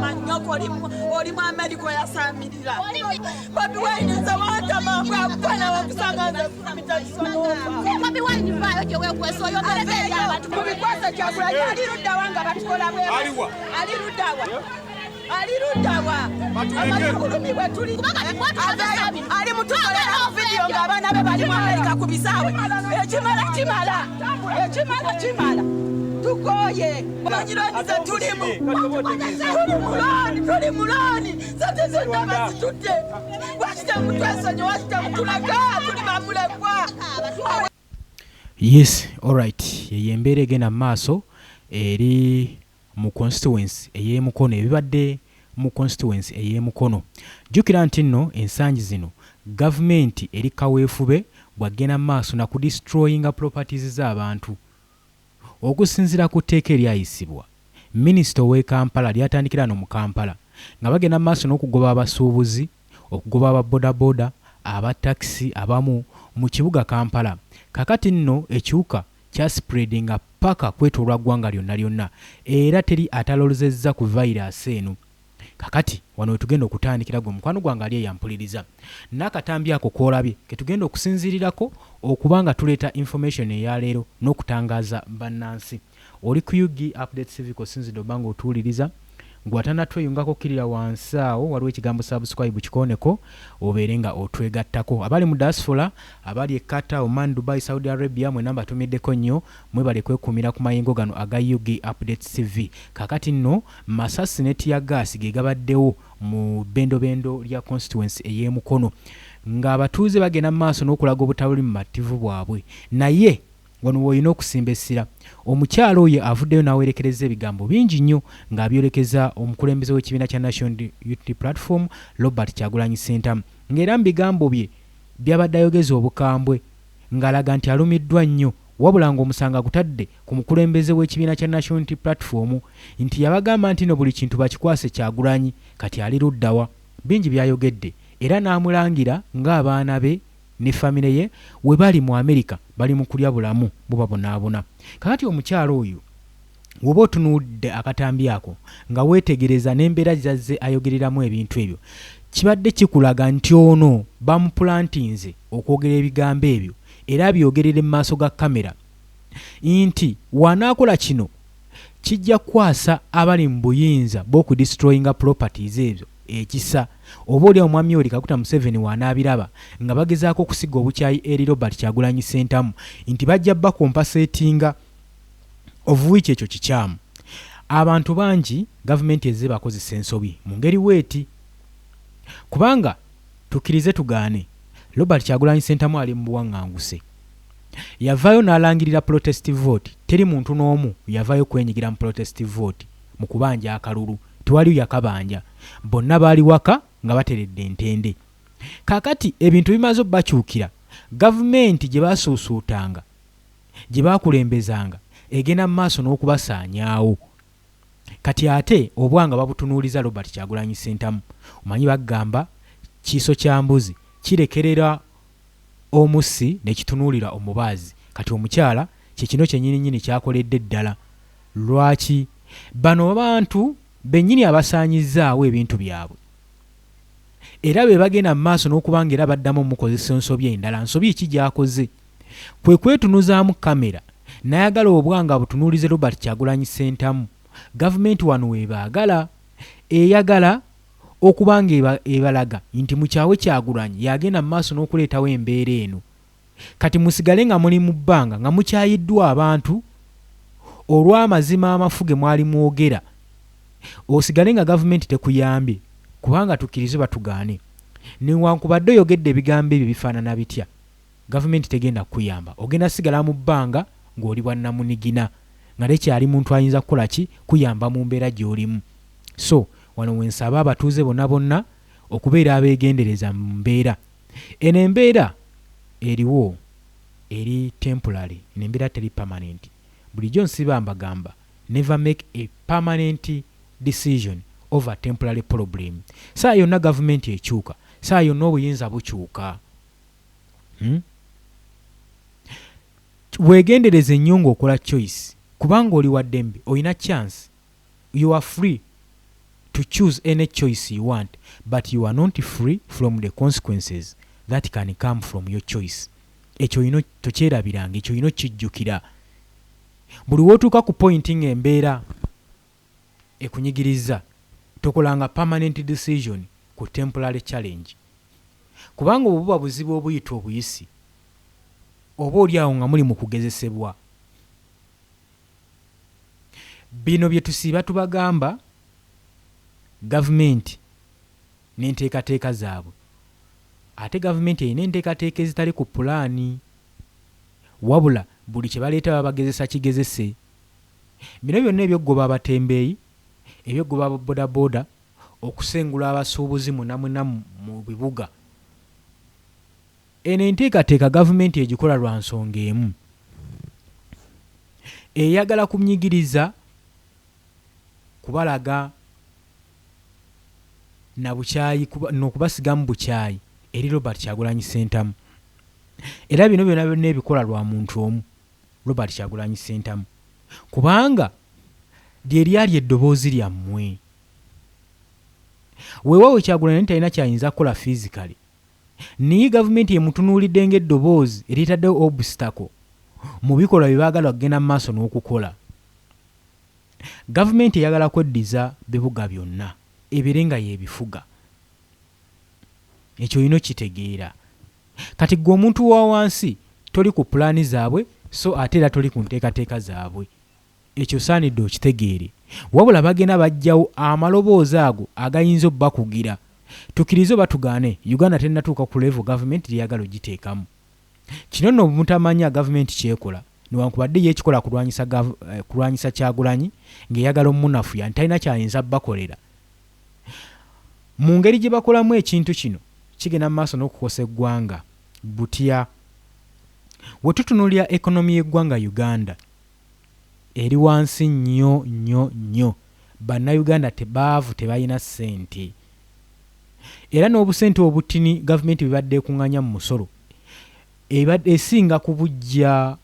manyoko oli mu America yasamirira Bobi Wine za wata mambo akwana wakusanga Bobi Wine vayo kye wekweso yo mbere abantu kubikwasa Kyagulanyi alirudda wanga batukola bwe alirudawa amakulu bwe tuli ali mutukolera video ng'abaana be bali mu America ku bisaawe ekimala tukoye abanyironiza tulimu tuli muloni zate zonna bazitutte wakita mutwesonyo wakita mutulaga tuli bamulekwa. Yes, alright. Yembeere egenda maaso eri mu constituency ey'Emukono ebibadde mu constituency ey'Emukono. Jjukira nti nno ensangi zino gavumenti eri kaweefube bwagenda maaso na kudestroyinga properties z'abantu. Okusinziira ku tteeka eryayisibwa, minisita ow'e Kampala lyatandikira no mu Kampala nga bagenda maaso n'okugoba abasuubuzi, okugoba ababodaboda, abatakisi abamu mu kibuga Kampala. Kakati nno ekiwuka kya spreadinga paka kwetoolwa ggwanga lyonna era teri atalolozezza ku virus eno. Kakati wano wetugenda okutandikira gwe mukwano gwange ali eyampuliriza n'akatambi ako koolabye ketugenda okusinzirirako okubanga tuleeta information eyaleero n'okutangaaza bannansi. Oli ku UG Update Civic osinzidde obanga otuwuliriza ng'atanatweyungako kirira wansi awo waliwo ekigambo subscribe kikoneko obeere nga otwegattako. Abali mu diaspora, abali e Qatar, Oman, Dubai, Saudi Arabia mwenna mbatumiddeko nnyo mwebale kwekuumira ku mayengo gano aga UG Update TV. Kakati nno masasi ne tiyagaasi ge gabaddewo mu bendobendo lya constituency ey'Emukono ng'abatuuze bagenda mu maaso n'okulaga obutabuli mu mativu bwabwe. Naye wano woyina okusimba essira omukyalo oyo avuddeyo n'awerekereza ebigambo bingi nnyo ng'abyolekeza omukulembeze w'ekibiina kya National Unity Platform Robert Kyagulanyi Ssentamu ng'era mu bigambo bye byabadde ayogeza obukambwe ng'alaga nti alumiddwa nnyo wabula ng'omusanga gutadde ku mukulembeze w'ekibiina kya National Unity Platform nti yabagamba nti no buli kintu bakikwase Kyagulanyi kati ali luddawa. Bingi byayogedde era n'amulangira ng'abaana be ne famire ye we bali mu America bali mu kulya bulamu bubabonaabona. Kakati omukyalo oyo woba otunuudde akatambi ako nga weetegereza n'embeera gyazze ayogereramu ebintu ebyo kibadde kikulaga nti ono bamupulantinze okwogera ebigambo ebyo era byogerere mu maaso ga kamera nti wanaakola kino kijja kukwasa abali mu buyinza bw'okudestroyinga properties ebyo ekisa oba oli omwami oli Kaguta Museveni wanaabiraba nga bagezaako okusiga obukyayi eri Robert Kyagulanyi Ssentamu nti bajja bakompasetinga ovuwiiki ekyo kikyamu. Abantu bangi gavumenti ezze bakozesa ensobi mu ngeri weeti kubanga tukkirize tugaane Robert Kyagulanyi Ssentamu ali mu buwaŋŋanguse yavaayo n'alangirira protest vote. Teri muntu n'omu yavaayo kwenyigira mu protest vote mu kubanja akalulu, tewali yakabanja, bonna baali waka nga bateredde entende. Kakati ebintu bimaze bakyukira gavumenti gye basuusuutanga gye bakulembezanga egenda mu maaso n'okubasaanyaawo. Kati ate obwanga babutunuuliza Robert Kyagulanyi Ssentamu. Omanyi bagamba kiiso kya mbuzi kirekerera omusi ne kitunuulira omubaazi. Kati omukyala kikino kyennyini kyakoledde ddala. Lwaki? Bano abantu bennyini abasaanyizaawo ebintu byabwe era be bagenda mu maaso n'okubanga era baddamu omukozesa ensobi endala. Nsobi ki gy'akoze? Kwe kwetunuzaamu kamera n'ayagala obwanga butunuulize Robert Kyagulanyi Ssentamu. Gavumenti wano webaagala eyagala okubanga ebalaga nti mukyawe Kyagulanyi yagenda mu maaso n'okuleetawo embeera eno. Kati musigale nga muli mu bbanga nga mukyayiddwa abantu olw'amazima amafu ge mwali mwogera. Osigale nga gavumenti tekuyambye kubanga tukkirize batugaane newankubadde oyogedde ebigambo ebyo bifaanana bitya gavumenti tegenda kuyamba. Ogenda sigala mu bbanga ng'oli bwannamunigina nga tekyali muntu ayinza kukola ki kuyamba mu mbeera gy'olimu. So wano wensaba abatuuze bonna okubeera abeegendereza mu mbeera eno. Embeera eriwo eri temporary, nembeera teri permanent. Bulijjo nsiba mbagamba never make a permanent decision over temporary problem. Saa yonna gavumenti ekyuka, saa yonna obuyinza bukyuka. Weegendereze nnyo ng'okola choice kubanga oli wa ddembe, olina chance, you are free to choose any choice you want, but you are not free from the consequences that can come from your choice. Ekyo ino tokyerabiranga, ekyo ino kijjukira. Buli wootuuka ku pointing embeera ekunyigiriza, tokolanga permanent decision ku temporary challenge. Kubanga obuba buzibu obuyita obuyisi, oba oli awo nga muli mu kugezesebwa. Bino bye tusiiba tubagamba gavumenti n'enteekateeka zaabwe. Ate gavumenti erina enteekateeka ezitali ku pulaani, wabula buli kye baleeta babagezesa kigezese. Bino byonna ebyoggoba abatembeeyi, ebyoggoba ababoodaboda, okusengula abasuubuzi munamuna mu bibuga. Eno enteekateeka gavumenti egikola lwa nsonga emu. Eyagala kumnyigiriza kubalaga na bukyayi n'okubasigamu bukyayi eri Robert Kyagulanyi Ssentamu. Era bino byonna ebikola lwa muntu omu, Robert Kyagulanyi Ssentamu. Kubanga lye lyali eddoboozi lyammwe. Weewaawo Kyagulanyi talina kyayinza kukola physically. Naye gavumenti emutunuulidde ng'eddoboozi eritaddewo obstacle mu bikolwa bye baagala okugenda mu maaso n'okukola. Gavumenti eyagala kweddiza bibuga byonna, ebire nga yebifuga. Ekyo ino kitegeera. Kati gwe omuntu wa wansi toli ku pulaani zaabwe, so ate era toli ku nteekateeka zaabwe. Ekyo saanidde okitegeere. Wabula bagenda bajjawo amaloboozi ago agayinza obbakugira. Tukirize oba tugaane, Uganda tennatuuka ku level gavumenti lyeyagala ogiteekamu. Kino nno mutamanya gavumenti kyekola, newankubadde ye ekikola kulwanyisa Kyagulanyi ng'eyagala omunafuya, talina kyayinza bakolera. Mu ngeri gye bakolamu ekintu kino kigenda mu maaso n'okukosa eggwanga butya. We tutunuulira ekonomi y'eggwanga Uganda eri wansi nnyo nnyo nnyo. Bannayuganda tebaavu, tebalina ssente. Era n'obusente obutini gavumenti bibadde ekuŋŋanya mu musolo ebadde esinga kubujja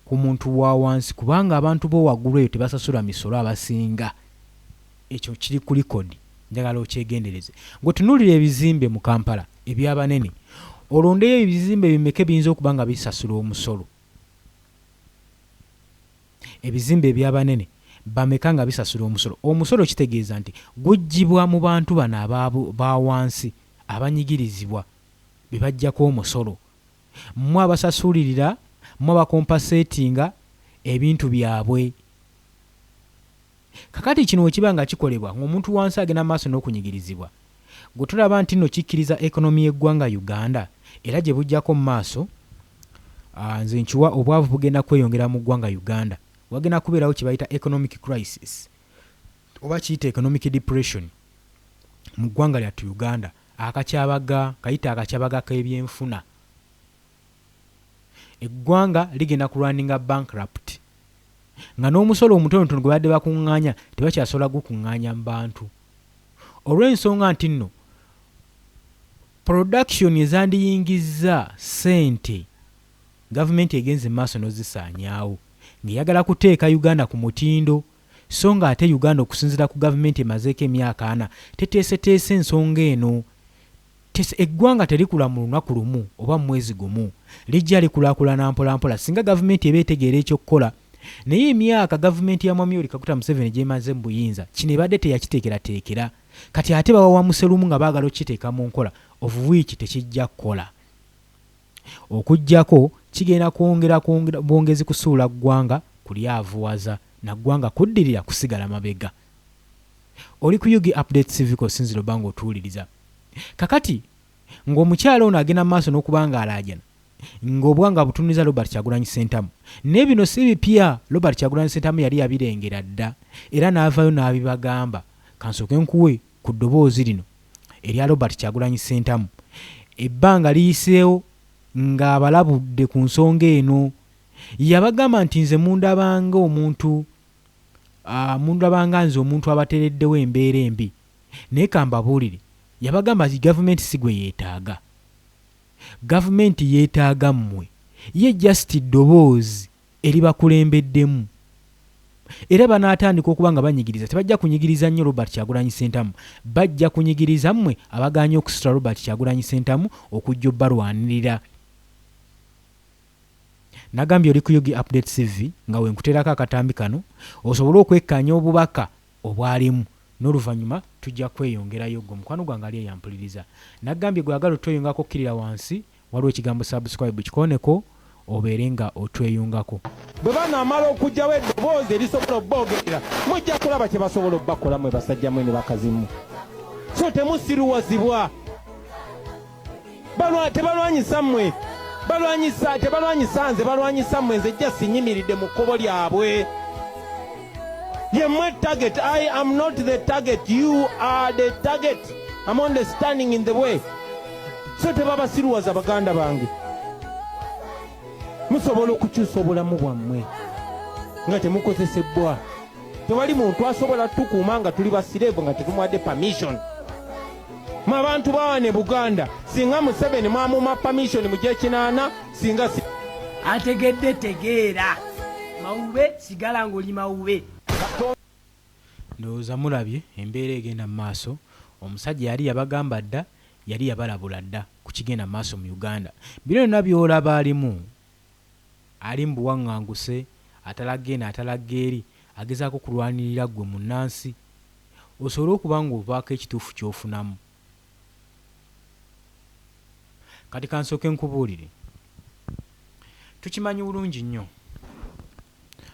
ku muntu wa wansi, kubanga abantu bo waggulu eyo tebasasula misolo abasinga. Ekyo kiri ku likodi, njagala okyegendereze. Gwe tunuulira ebizimbe mu Kampala ebyabanene, olondeyo ebizimbe bimeke biyinza okuba nga bisasula omusolo. Ebizimbe ebyabanene bameka nga bisasula omusolo. Omusolo kitegeeza nti gujjibwa mu bantu bano ba wansi abanyigirizibwa bibajjako omusolo. Mmwe abasasulirira, mmwe abakompasetinga ebintu byabwe. Kakati kino wekiba nga kikolebwa ng'omuntu wansi agenda maaso n'okunyigirizibwa, gwe tulaba nti nno kikkiriza ekonomi y'eggwanga Uganda era gye bujjako mu maaso. Nze nkiwa obwavu bugenda kweyongera mu ggwanga Uganda. Wagenda kubeerawo kye bayita economic crisis oba kiyita economic depression mu ggwanga lyattu Uganda. Kayita akakyabaga k'ebyenfuna. Eggwanga ligenda kulwaninga bankrupt, nga n'omusolo omutonotono gwe badde bakuŋŋaanya tebakyasobola gukuŋŋaanya mu bantu. Olw'ensonga nti nno production ezandiyingizza ssente gavumenti egenze mu maaso n'ozisaanyaawo, ng'eyagala kuteeka Uganda ku mutindo, so nga ate Uganda okusinziira ku gavumenti emazeeko emyaka 4 teteeseteese ensonga eno. Eggwanga terikula mu lunaku lumu oba mu mwezi gumu, lijja likulaakulana mpolampola singa gavumenti eba etegeera ekyokukola. Naye emyaka gavumenti ya Mwami Yoweri Kaguta Museveni gy'emaze mu buyinza, kino ebadde teyakiteekerateekera. Kati ate bawawaamuse lumu nga baagala okiteeka mu nkola, of which tekijja kukola. Okujjako kigenda kwongera bwongezi kusuula ggwanga kulyavuwaza, na ggwanga kuddirira kusigala mabega. Oli ku Yugi Update Civic osinziro bango otuwuliriza. Kakati ng'omukyala ono agenda maaso n'okubanga alaajana ng'obwanga butunuliza Robert Kyagulanyi Ssentamu. N'ebino si bipya, Robert Kyagulanyi Ssentamu yali yabirengera dda era n'avaayo n'abibagamba. Kansooke nkuwe ku ddoboozi lino erya Robert Kyagulanyi Ssentamu. Ebbanga liyiseewo ng'abalabudde ku nsonga eno. Yabagamba nti nze mundabanga nze omuntu abateereddewo embeera embi. Naye kambabuulire, yabagamba nti gavumenti si gwe yeetaaga. Gavumenti yeetaaga mmwe. Ye just ddoboozi eribakulembeddemu. era banaatandika okuba nga banyigiriza. Tebajja kunyigiriza nnyo Robert Kyagulanyi Ssentamu, bajja kunyigiriza mmwe abaganye okusitula Robert Kyagulanyi Ssentamu okujja obbalwanirira. Nagambye oli ku Yugi Update TV nga wenkuteerako akatambi kano osobole okwekkaanya obubaka obwalimu, n'oluvannyuma tujja kweyongerayo gwe mukwano gwange ali eyampuliriza. Nagambye gwagala otweyungako okkirira wansi waliwo ekigambo subscribe kikoneko obeere nga otweyungako. Bwe banaamala okugyawo eddoboozi erisobola obboogerera mujja kulaba kye basobola obbakola mwe basajja mwe ne bakazimu. So temusiruwazibwa, tebalwanyisa mmwe, tebalwanyisa nze, balwanyisa mmwe. Nze jja sinyimiridde mu kkubo lyabwe. Ye mmwe target. I am not the target, you are the target. I'm only standing in the way. So tebabasiruwaza baganda bange. Musobola okukyusa obulamu bwammwe nga temukozesebbwa. Tewali muntu asobola tukuuma nga tuli basireevu nga tetumuwadde permission. Mu abantu bawane Buganda singa Museveni mwamuma permission mu gyekinaana singa ategedde tegeera mawube sigala ng'oli mawube. Ndowooza mulabye embeera egenda mu maaso. Omusajja yali yabagamba dda, yali yabalabula dda ku kigenda mu maaso mu Uganda. Bino byonna by'olaba alimu, ali mu buwaŋŋanguse, atalaga eno atalaga eri, agezaako kulwanirira ggwe munnansi osobole okuba ng'ovaako ekituufu ky'ofunamu. Kati kansooke nkubuulire, tukimanyi bulungi nnyo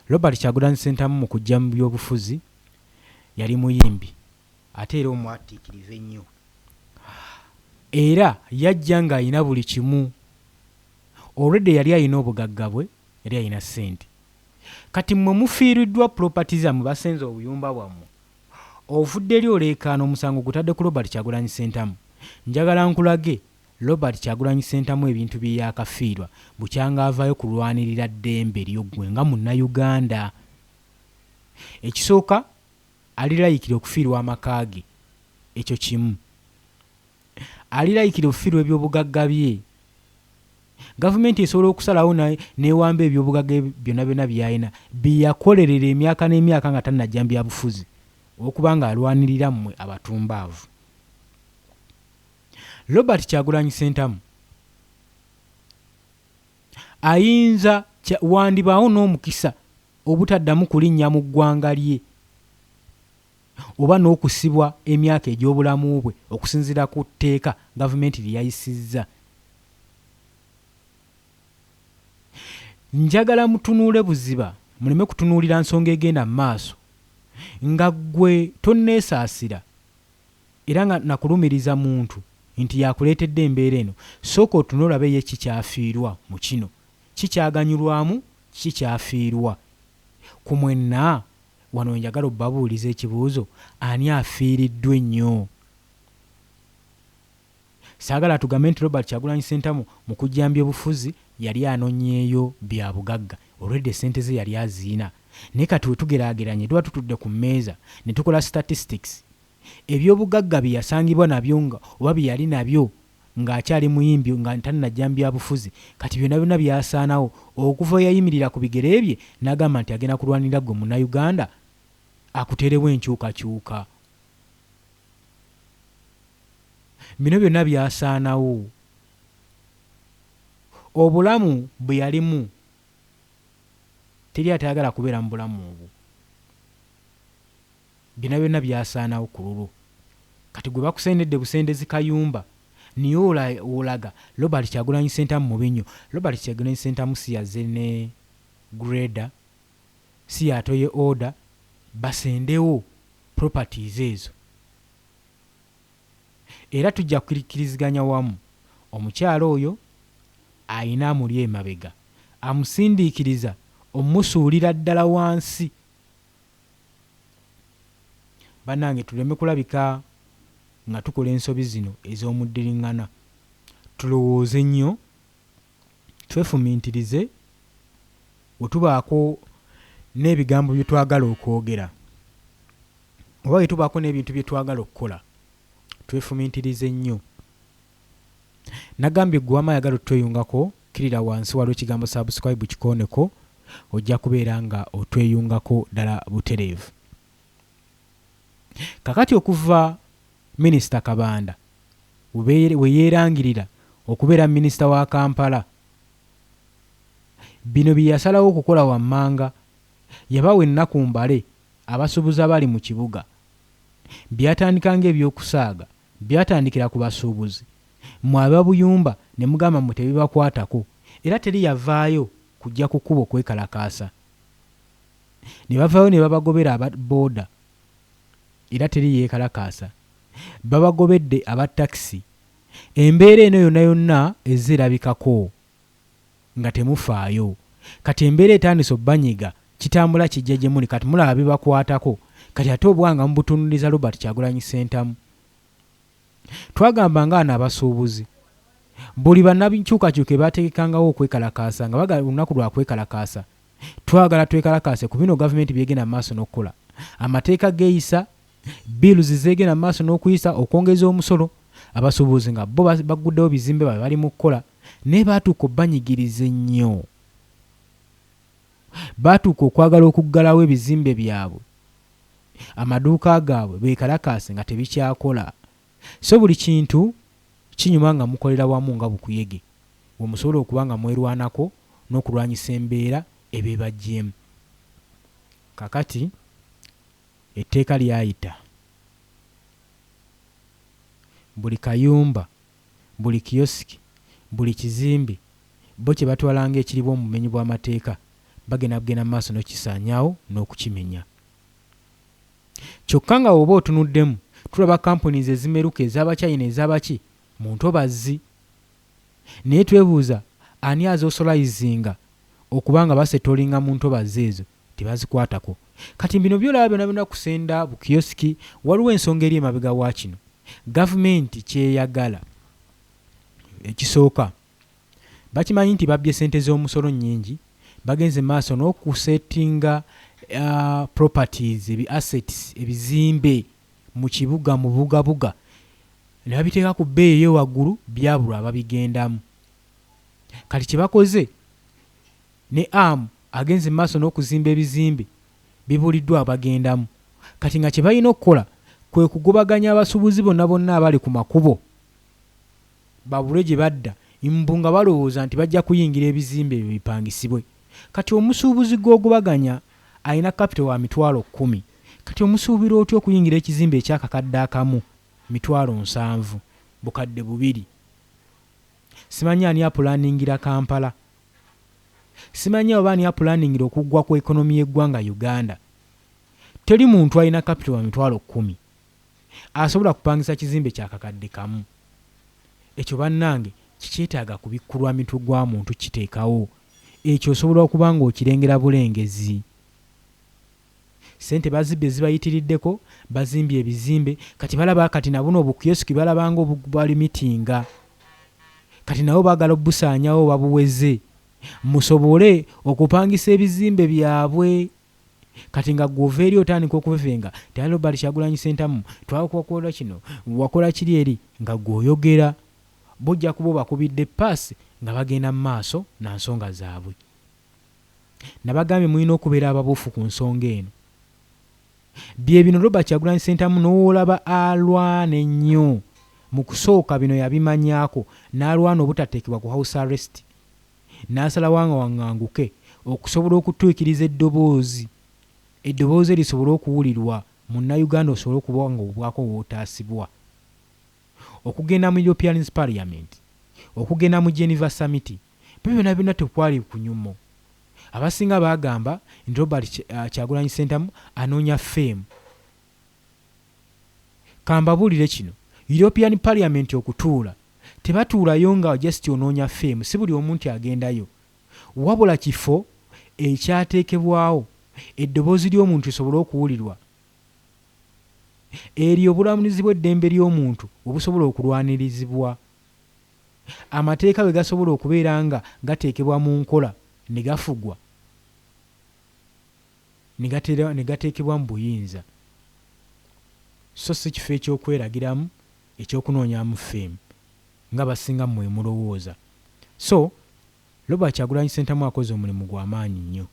Robert Kyagulanyi Ssentamu mu kujja mu byobufuzi yali muyimbi ate era omwatiikirize ennyo, era yajja ng'alina buli kimu. Already yali alina obugagga bwe, yali alina ssente. Kati mmwe mufiiriddwa property zammwe, basenze obuyumba bwammwe, ovudde eri oleekaana omusango gutadde ku Robert Kyagulanyi Ssentamu. Njagala nkulage Robert Kyagulanyi Ssentamu ebintu bye yakafiirwa bukyanga avaayo kulwanirira ddembe ly'oggwe nga munnayuganda. Ekisooka alilayikira okufiirwa amaka ge, ekyo kimu. Alilayikira okufiirwa ebyobugagga bye. Gavumenti esobola okusalawo neewamba ebyobugagga byonna byonna by'alina byeyakolerera emyaka n'emyaka nga tannajja mu byabufuzi okuba ng'alwanirira mmwe abatumbaavu. Robert Kyagulanyi Ssentamu ayinza wandibaawo n'omukisa obutaddamu kulinnya mu ggwanga lye oba n'okusibwa emyaka egy'obulamu bwe okusinziira ku tteeka gavumenti lye yayisizza. Njagala mutunuule buziba, muleme kutunuulira nsonga egenda mu maaso nga ggwe tonneesaasira era nga nakulumiriza muntu nti yakuleetedde embeera eno. Sooka otunule olabe ye kikyafiirwa mu kino, kikyaganyulwamu, kikyafiirwa. Ku mwenna wano njagala obbabuuliza ekibuuzo, ani afiiriddwa ennyo? Saagala tugambe nti Robert Kyagulanyi Ssentamu mu kujja mu byobufuzi yali anonyeeyo bya bugagga, already sente ze yali aziina. Naye kati we tugeraageranye tuba tutudde ku mmeeza ne tukola statistics, ebyobugagga bye yasangibwa nabyo nga oba bye yali nabyo ng'akyali muyimbi nga tannajja mu byabufuzi, kati byonna byonna byasaanawo okuva yayimirira ku bigere bye n'agamba nti agenda kulwanira ggwe munnayuganda akuterewo enkyukakyuka. Bino byonna byasaanawo. Obulamu bwe yalimu teri atayagala kubeera mu bulamu obwo. Byonna byonna byasaanawo ku lulwo. Kati gwe bakusendedde busendezi kayumba niyo olaga Robert Kyagulanyi Ssentamu mubi nnyo. Robert Kyagulanyi Ssentamu si yazze ne grader, si yatoye order, basendewo properties ezo. Era tujja kukkiriziganya wamu omukyalo oyo ayina amuli emabega, amusindiikiriza omusuulira ddala wansi. Bannange tuleme kulabika nga tukola ensobi zino ez'omuddiriŋŋana. Tulowooze nnyo, twefumiintirize bwe tubaako n'ebigambo bye twagala okwogera oba bwe tubaako n'ebintu bye twagala okukola, twefumiintirize nnyo. Nagambye ggwe wama ayagala otweyungako, kirira wansi waliwo ekigambo subscribe kikooneko ojja kubeera nga otweyungako ddala butereevu. Kakati okuva Minisita Kabanda we yeerangirira okubeera minisita wa Kampala, bino bye yasalawo okukola wammanga, yabawa ennaku mbale abasuubuzi abali mu kibuga. Byatandika ng'ebyokusaaga, byatandikira ku basuubuzi. Mwe ababuyumba ne mugamba mu tebibakwatako, era teri yavaayo kujja ku kkubo kwekalakaasa. Ne bavaayo ne babagobera ababooda, era teri yeekalakaasa. Babagobedde aba takisi. Embeera eno yonna yonna ezze erabikako nga temufaayo. Kati embeera etandise obbanyiga, kitambula kijja gye muli, kati mulaba bibakwatako. Kati ate obwanga mubutunuliza Robert Kyagulanyi Ssentamu. Twagamba nga abasuubuzi buli bannabikyukakyuka baategekangawo okwekalakaasa nga bagala olunaku lwa kwekalakaasa. Twagala twekalakaase ku bino gavumenti byegenda mu maaso n'okukola. Amateeka geeyisa, biiruzi zeegenda mu maaso n'okuyisa, okwongeza omusolo. Abasuubuzi nga bo baguddewo bizimbe babe bali mu kukola, naye baatuuka obbanyigiriza ennyo. Baatuuka okwagala okuggalawo ebizimbe byabwe, amaduuka gaabwe beekalakaase nga tebikyakola. So buli kintu kinyuma nga mukolera wamu nga bukuyege, we musobola okuba nga mwerwanako n'okulwanyisa embeera ebeebajjeemu. Kakati etteeka lyayita. Buli kayumba, buli kiyosiki, buli kizimbe bo kye batwalanga ekiribwa mu bumenyi bw'amateeka bagenda mu maaso n'okisaanyaawo n'okukimenya. Kyokka nga oba otunuddemu tulaba companies ezimeruka ez'Abachina ez'abaki mu ntobazi. Naye twebuuza ani azosolayizinga okuba nga basetolinga mu ntobazi ezo tebazikwatako. Kati bino byolaba byonna kusenda bukiyosiki, waliwo ensonga eri emabega wa kino. Gavumenti kyeyagala ekisooka, bakimanyi nti babbye ssente z'omusolo nnyingi, bagenze maaso n'okusettinga properties, assets, ebizimbe mu kibuga mu bugabuga, ne babiteeka ku bbeeyi ey'owaggulu, byabulwa ababigendamu. Kati kye bakoze ne agenze maaso n'okuzimba ebizimbe bibuliddwa abagendamu. Kati nga kye balina okukola kwe kugobaganya abasuubuzi bonna bonna abali ku makubo babule gye badda imbu nga balowooza nti bajja kuyingira ebizimbe ebyo bipangisibwe. Kati omusuubuzi gw'ogobaganya alina kapito wa $10,000. Kati omusuubira otya okuyingira ekizimbe ekyakakadde akamu $7,000, bukadde 2? Simanyi ani apulaningira Kampala, simanyi oba ani apulaningira okuggwa ku ekonomi y'eggwanga Uganda. Teri muntu alina kapito wa $10,000 asobola kupangisa kizimbe kyakakadde kamu. Ekyo bannange kikyetaaga kubikkulwa mitwe gwa muntu kiteekawo. Ekyo osobola okuba nga okirengera bulengezi. Sente bazibbe zibayitiriddeko, bazimbye ebizimbe, kati balaba kati nabuno obukiyosiki balabanga obubali mitinga. Kati nabo baagala obusaanyawo babuweze musobole okupangisa ebizimbe byabwe. Kati nga gwova eri otandika okuvevenga ti Robert Kyagulanyi Ssentamu twakola kino wakola kiri eri nga gw'oyogera, bojja kuba bakubidde paasi nga bagenda mu maaso na nsonga zaabwe. Nabagambye mulina okubeera ababuufu ku nsonga eno. Bye bino Robert Kyagulanyi Ssentamu n'olaba alwana ennyo mu kusooka bino yabimanyaako, n'alwana obutateekebwa ku house arrest, n'asalawo nga waŋŋanguke okusobola okutuukiriza eddoboozi erisobola okuwulirwa munnayuganda osobole okuba nga obwako bw'otaasibwa. Okugenda mu European Parliament, okugenda mu Geneva Summit, byonna byonna tekwali kunyumo. Abasinga bagamba nti Robert Kyagulanyi Ssentamu anoonya fame. Kambabuulire kino, European Parliament okutuula tebatuulayo nga just onoonya fame, si buli omuntu agendayo, wabula kifo ekyateekebwawo eddoboozi ly'omuntu lisobole okuwulirwa, eryo obulamuzi bw'eddembe ly'omuntu obusobola okulwanirizibwa, amateeka bwe gasobola okubeera nga gateekebwa mu nkola ne gafugwa ne gateekebwa mu buyinza, so si kifo eky'okweragiramu ekyokunoonyamu fame nga basinga mmwe mulowooza. So Robert Kyagulanyi Ssentamu akoze omulimu gw'amaanyi nnyo.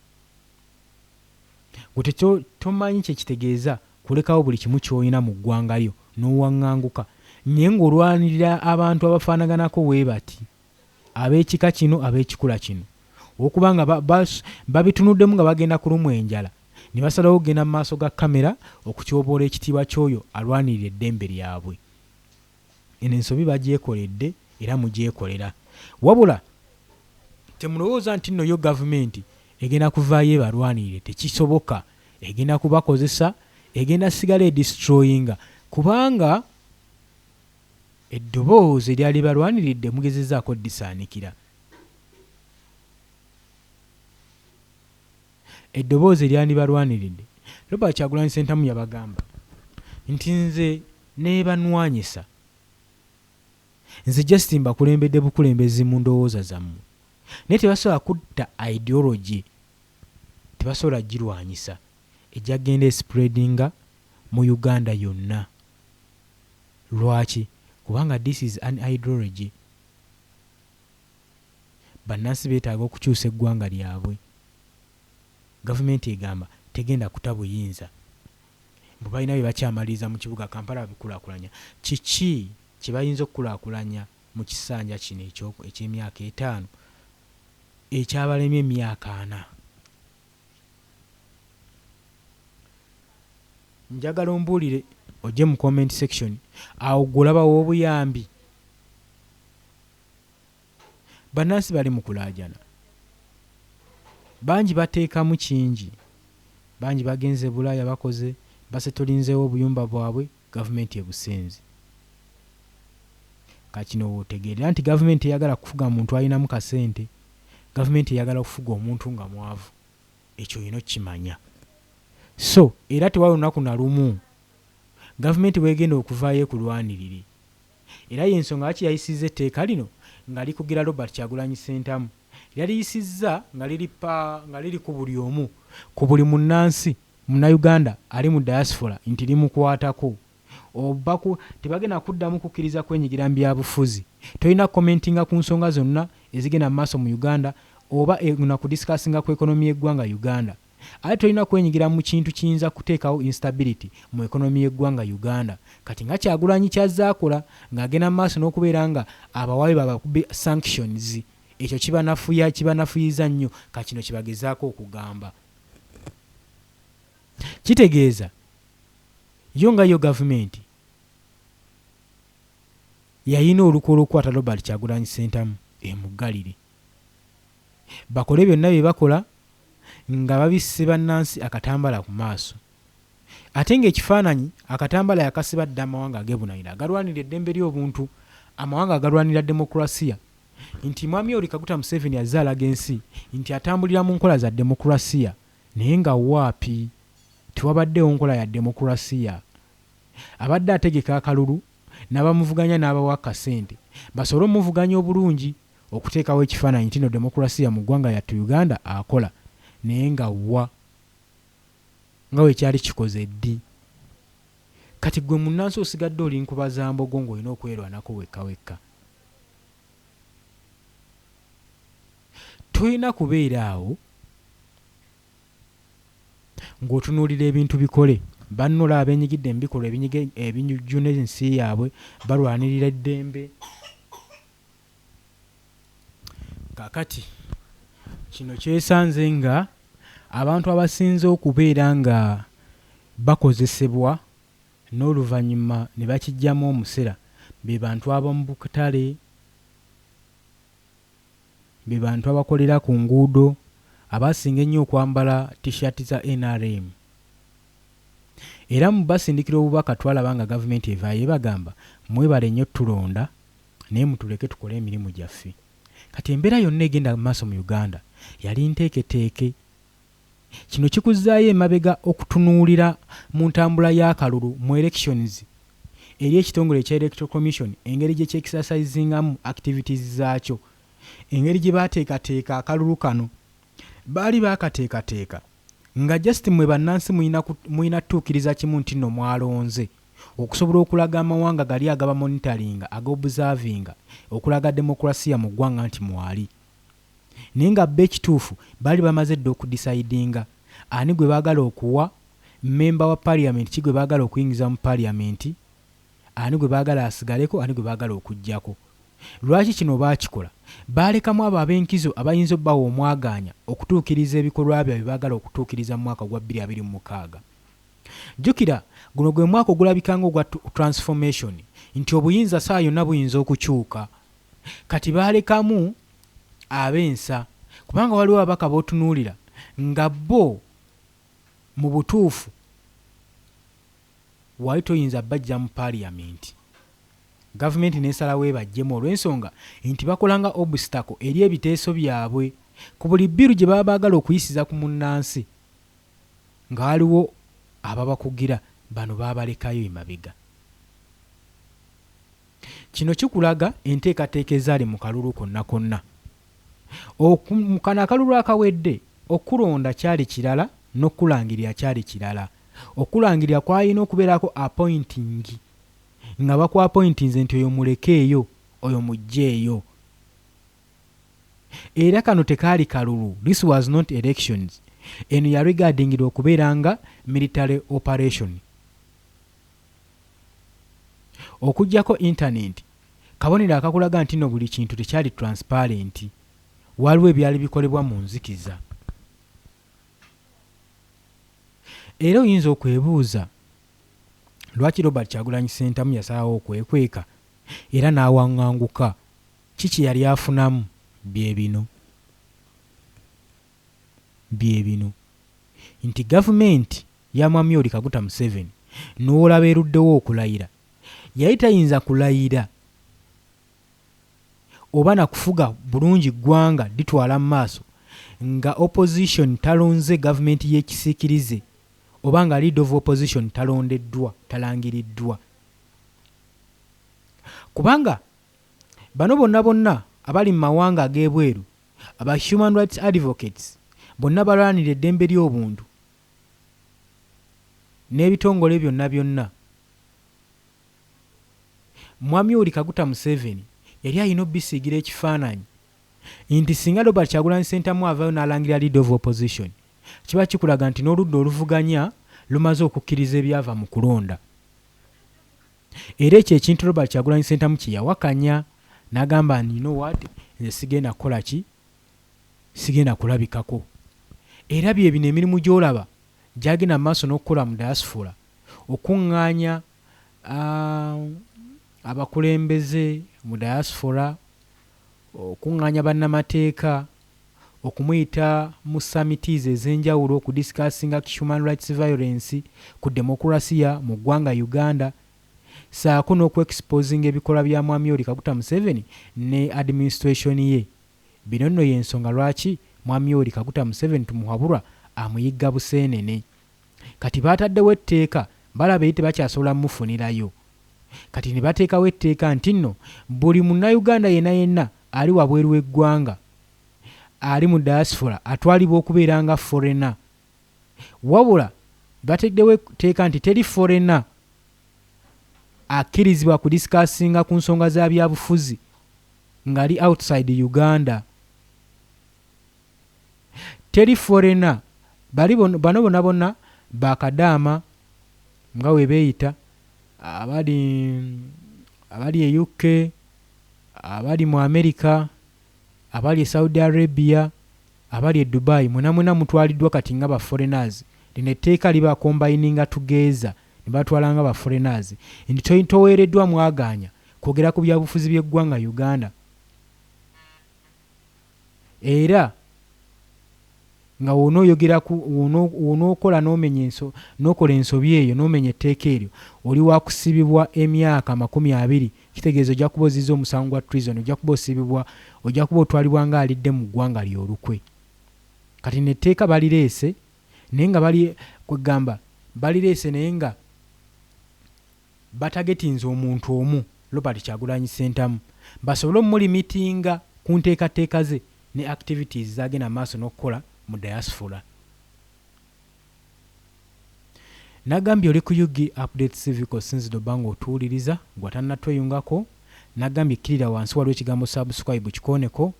gwe tomanyi kyekitegeeza kulekawo buli kimu ky'olina mu ggwanga lyo n'owaŋŋanguka naye ng'olwanirira abantu abafaanaganako bwe bati ab'ekika kino ab'ekikula kino okuba nga babitunuddemu nga bagenda kulumwa enjala ne basalawo okugenda mu maaso ga kamera okutyoboola ekitiibwa ky'oyo alwanirira eddembe lyabwe. eno ensobi bagyekoledde era mugyekolera, wabula temulowooza nti nno yo gavumenti egenda kuvaayo ebalwanirire. Tekisoboka, egenda kubakozesa, egenda sigala edistroyinga, kubanga eddoboozi eryali balwaniridde mugezezaako disaanikira. Eddoboozi eryali balwaniridde Robert Kyagulanyi Ssentamu yabagamba nti nze neebanwanyisa, nze just mbakulembedde bukulembezi mu ndowooza zammwe, naye tebasobola kutta ideology, tebasobola girwanyisa, ejja genda espreadinga mu Uganda yonna. Lwaki? Kubanga this is an ideology. Bannansi beetaaga okukyusa eggwanga lyabwe. Gavumenti egamba tegenda kuta buyinza, bwe balina bye bakyamaliriza mu kibuga Kampala babikulaakulanya. Kiki kye bayinza okukulaakulanya mu kisanja kino eky'emyaka 5 ekyabalemye emyaka 4? Njagala ombuulire ojje mu comment section awo gulabawo obuyambi. Bannansi bali mu kulaajana, bangi bateekamu kingi, bangi bagenze Bulaaya bakoze basetolinzeewo obuyumba bwabwe, gavumenti ebusenzi. Kakino wootegeerera nti gavumenti eyagala kufuga muntu alinamu kasente, gavumenti eyagala okufuga omuntu nga mwavu, ekyo olina okukimanya. So era tewali lunaku na lumu gavumenti bwegenda okuvaayo ekulwanirire. Era y'ensonga lwaki yayisizza etteeka lino nga likugira Robert Kyagulanyi Ssentamu. Yaliyisizza nga liri ku buli omu, ku buli munnansi Munnayuganda ali mu diaspora nti limukwatako. Tebagenda kuddamu kukkiriza kwenyigira mu byabufuzi. Tolina commentinga ku nsonga zonna ezigenda mu maaso mu Uganda oba na kudiscussinga ku ekonomi y'eggwanga Uganda. Ate tolina kwenyigira mu kintu kiyinza kuteekawo instability mu ekonomi y'eggwanga Uganda. Kati nga Kyagulanyi kyazaakola ng'agenda mu maaso n'okubeera nga abawabe babakube sanctions, ekyo kibanafuyiza nnyo. Kakino kibagezaako okugamba. Kitegeeza yo nga yo gavumenti yayina olukwe olw'okukwata Robert Kyagulanyi Ssentamu emuggalire, bakole byonna bye bakola nga babisse bannansi akatambala ku maaso. Ate ng'ekifaananyi akatambala yakasiba dda amawanga ag'ebunayira agalwanira eddembe ly'obuntu, amawanga agalwanira demokulasiya, nti Mwami Yoweri Kaguta Museveni azaalaga ensi nti atambulira mu nkola za demokulasiya, naye nga waapi tewabaddewo nkola ya demokulasiya. Abadde ategeka akalulu n'abamuvuganya n'abawa kasente basobole omuvuganya obulungi okuteekawo ekifaananyi nti no demokulasiya mu ggwanga yattu Uganda akola, naye nga nga wekyali kikoze ddi. Kati gwe munnansi osigadde oli nkuba za mbogo ng'olina okwerwanako wekka wekka. Tolina kubeera awo ng'otunuulira ebintu bikole. Bannola abenyigidde mu bikolwa ebinyujjuna ensi yaabwe balwanirira eddembe. Kaakati kino kyesanze nga abantu abasinze okubeera nga bakozesebwa n'oluvannyuma ne bakijjamu omusera be bantu ab'omu butale, be bantu abakolera ku nguudo, abasinga ennyo okwambala t-shirt za NRM. Era mu basindikira obubaka twalaba nga gavumenti evaayo ebagamba mwebale nnyo tulonda naye mutuleke tukole emirimu gyaffe. Kati embeera yonna egenda mu maaso mu Uganda yali nteeketeeke. Kino kikuzzaayo emabega okutunuulira mu ntambula y'akalulu mu elections eri ekitongole ekya Electoral Commission, engeri gye kyexercisingamu activities zaakyo, engeri gye baateekateeka akalulu kano. Baali baakateekateeka nga just mwe bannansi muyina tuukiriza kimu nti nno mwalonze okusobola okulaga amawanga gali agaba monitoringa ag'observinga okulaga demokulasiya mu ggwanga nti mwali. Naye nga bba ekituufu baali bamaze dda okudisaidinga ani gwe baagala okuwa memba wa parliament, ki gwe baagala okuyingiza mu parliament, ani gwe baagala asigaleko, ani gwe baagala okuggyako. Lwaki kino baakikola? Baalekamu abo ab'enkizo abayinza obbawa omwaganya okutuukiriza ebikolwa byabwe baagala okutuukiriza mu mwaka gwa 2026. Jjukira guno gwe mwaka ogulabikanga ogwa transformation, nti obuyinza saa yonna buyinza okukyuka. Kati baalekamu ab'ensa, kubanga waliwo ababaka b'otunuulira nga bo mu butuufu wali toyinza bajja mu parliament. Gavumenti n'esalawo ebajjemu olw'ensonga nti bakolanga obstacle eri ebiteeso byabwe ku buli bbiru gye baba baagala okuyisiza ku munnansi, nga waliwo ababakugira bano baabalekayo emabega. Kino kikulaga enteekateeka ezaali mu kalulu konna konna. Mu kano akalulu akawedde okulonda kyali kirala n'okulangirira kyali kirala. Okulangirira kwalina okubeerako appointing, nga baku appointinze nti oyo mulekeeyo, oyo mujjeeyo. Era kano tekaali kalulu. This was not elections. Eno ya regarding okubeera nga military operation. Okujjako internet, kabonero akakulaga nti no buli kintu tekyali transparent. Waliwo ebyali bikolebwa mu nzikiza. Era oyinza okwebuuza lwaki Robert Kyagulanyi Ssentamu yasalawo okwekweka era n'awaŋŋanguka. Kiki yali afunamu? Bye bino nti gavumenti ya Mwami Yoweri Kaguta Museveni n'olaba eruddewo okulayira, yali tayinza kulayira oba nakufuga bulungi ggwanga litwala mu maaso nga opposition talonze gavumenti y'ekisiikirize, oba nga leader of opposition talondeddwa, talangiriddwa. Kubanga bano bonna abali mu mawanga ag'ebweru, aba human rights advocates, bonna balwanira eddembe ly'obuntu n'ebitongole byonna, Mwami Yoweri Kaguta Museveni yali alina obbisiigira ekifaananyi nti singa Robert Kyagulanyi Ssentamu avaayo n'alangirira leader of opposition, kiba kikulaga nti n'oludda oluvuganya lumaze okukkiriza ebyava mu kulonda. Era ekyo ekintu Robert Kyagulanyi Ssentamu kye yawakanya, n'agamba nti you know what, nze sigenda kukola ki, sigenda kulabikako. Era bye bino emirimu gy'olaba gyagenda mu maaso n'okukola mu diaspora, okuŋŋaanya abakulembeze mu diaspora, okuŋŋaanya bannamateeka, okumuyita mu summits ez'enjawulo okudiscussinga human rights violence ku demokrasiya mu ggwanga Uganda, saako n'okuexposinga ebikolwa bya Mwami Yoweri Kaguta Museveni ne administration ye. Bino nno y'ensonga lwaki Mwami Yoweri Kaguta Museveni tumuhabulwa amuyigga buseenene. Kati baataddewo etteeka, balaba eri tebakyasobola mmufunirayo. Kati ne bateekawo etteeka nti nno buli munnayuganda yenna ali wabweru w'eggwanga, ali mu diaspora, atwalibwa okubeera nga foreigner. Wabula bategdewo etteeka nti teri foreigner akkirizibwa kudiscussinga ku nsonga za byabufuzi ng'ali outside Uganda. Teri foreigner, bano bonna bakadaama nga we beeyita, abali e UK, abali mu America, abali e Saudi Arabia, abali e Dubai, mwena mutwaliddwa kati nga ba foreigners. Lino etteeka liba combininga together ne batwala nga ba foreigners. Nti toweereddwa mwaganya kwogera ku byabufuzi by'eggwanga Uganda. Era nga wonooyogera wonookola n'okola ensobi eyo n'omenya etteeka eryo, oli wakusibibwa emyaka 20. Kitegeeza ojja kuba ozizza omusango gwa treason, ojja kuba osibibwa, ojja kuba otwalibwa nga alidde mu ggwanga ly'olukwe. Kati netteeka balireese naye nga kwegamba balireese naye nga batagetinze omuntu omu, Robert Kyagulanyi Ssentamu, basobole omulimitinga ku nteekateeka ze ne activities zagenda maaso n'okukola mu diaspora. Nagambye oli ku UG Update Civic Sinzido Bango otuwuliriza gwatannatweyungako. Nagambye kkirira wansi waliwo ekigambo subscribe kikooneko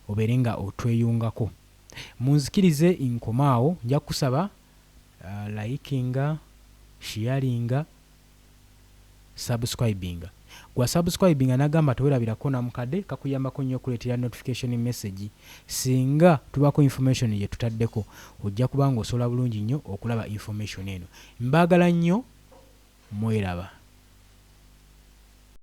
obeere nga otweyungako. munzikirize nkomaawo nja kusaba likinga sharinga subscribinga gwa subscribinga nagamba tewerabirako na mukadde kakuyambako nnyo okuleetera notification message singa tubako information ye tutaddeko ojja kubanga osobola bulungi nnyo okulaba information eno mbaagala nnyo mweraba